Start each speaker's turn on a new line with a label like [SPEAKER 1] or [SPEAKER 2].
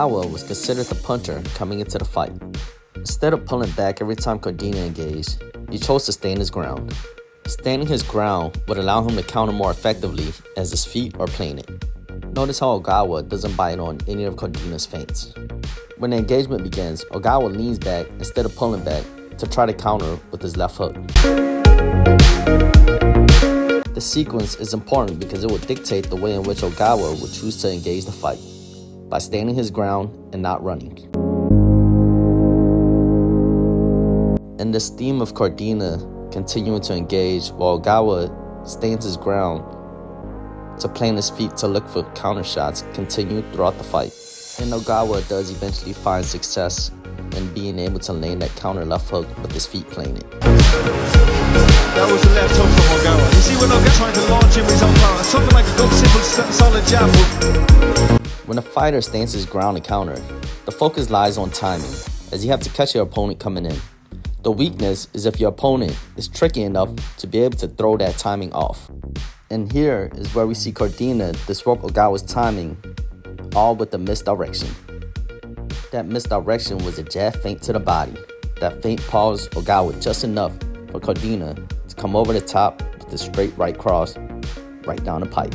[SPEAKER 1] Ogawa was considered the puncher coming into the fight. Instead of pulling back every time Cordina engaged, he chose to stand his ground. Standing his ground would allow him to counter more effectively as his feet are planted. Notice how Ogawa doesn't bite on any of Cordina's feints. When the engagement begins, Ogawa leans back instead of pulling back to try to counter with his left hook. This sequence is important because it will dictate the way in which Ogawa will choose to engage the fight, by standing his ground and not running. And this theme of Cordina continuing to engage while Ogawa stands his ground to plant his feet to look for counter shots continued throughout the fight. And Ogawa does eventually find success in being able to land that counter left hook with his feet planted.
[SPEAKER 2] That was the left hook from Ogawa. You see when Ogawa trying to launch him with his own power, something like a good simple solid jab.
[SPEAKER 1] When a fighter stands his ground to counter, the focus lies on timing, as you have to catch your opponent coming in. The weakness is if your opponent is tricky enough to be able to throw that timing off. And here is where we see Cordina disrupt Ogawa's timing, all with the misdirection. That misdirection was a jab feint to the body. That feint paused Ogawa just enough for Cordina to come over the top with a straight right cross, right down the pipe.